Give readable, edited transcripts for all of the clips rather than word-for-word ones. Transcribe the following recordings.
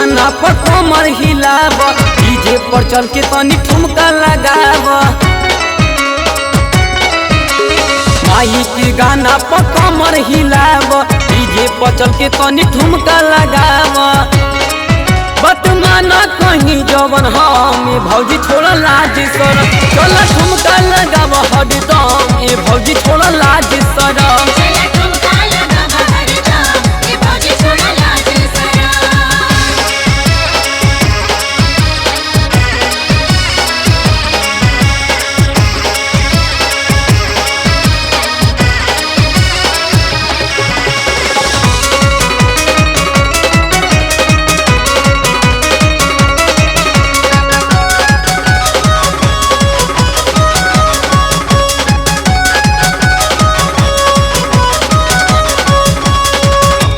गाना पर कमर हिलाव, डीजे पर चल के तनी ठुमका लगाव। माई के गाना पर कमर हिलाव, डीजे पर चल के तनी ठुमका लगाव। बतमाना कहीं जवन हमें भौजी छोड़ा लाज शरम, चल ठुमका लगाव हरदम ए भौजी छोड़ा लाज शरम।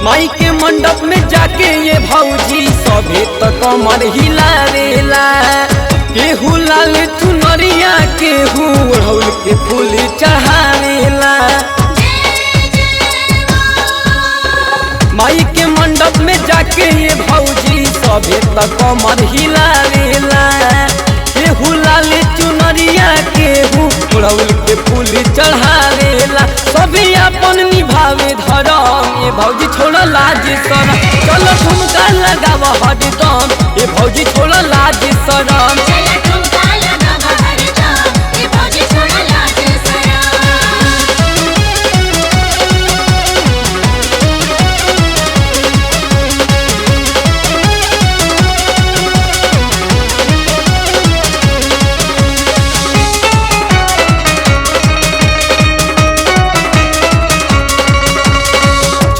माई के मंडप में जाके ये भौजी सभे तो कमर हिलावेला। केहू लाल चुनरिया केहू ओढ़ौल के फूल चढ़ावेला। माई के मंडप में जाके ये भौजी सभे तो कमर हिलावेला। केहू लाल चुनरिया केहू ओढ़ौल के फूल चढ़ावेला। सभी अपन निभावे धरम ये भौजी छोड़ा लाज शरम, चलो ठुमका लगाव हरदम ये भौजी छोड़ा लाज शरम।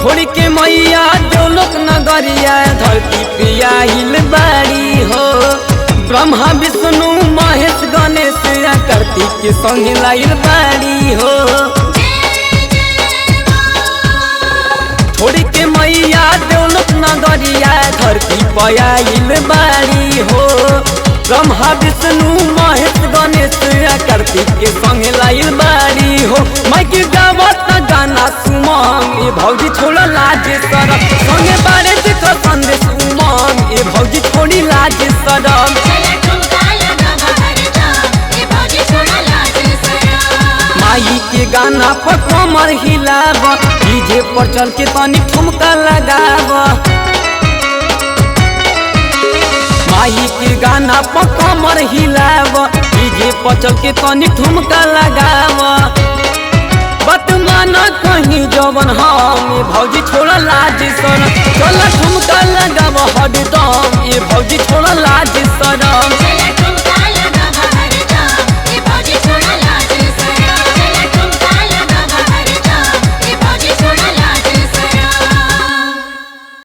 छोड़ी के मैया जो लोक नगरिया धरती पे आइल बाड़ी हो। ब्रह्मा विष्णु महेश गणेश कार्तिक के संग लाइल बाड़ी हो। छोड़ी के मैया जो लोक नगरिया धरती पे आइल बाड़ी हो। ब्रह्मा विष्णु महेश गणेश कार्तिक के संग लाइल बाड़ी हो। माई के गावत गाना सुमंग ए भौजी छोड़ा लाज शरम, संगे बारे देख संदेश उमंग ए भौजी छोड़ी लाज शरम। माई के गाना पर कमर हिलाव, डीजे पर चल के तनी ठुमका लगाव। माई के गाना पर कमर हिलाव, डीजे पर चल के तनी ठुमका लगाव। बतमाना कहीं जवन हमें भौजी छोड़ा लाज शरम, चल ठुमका लगा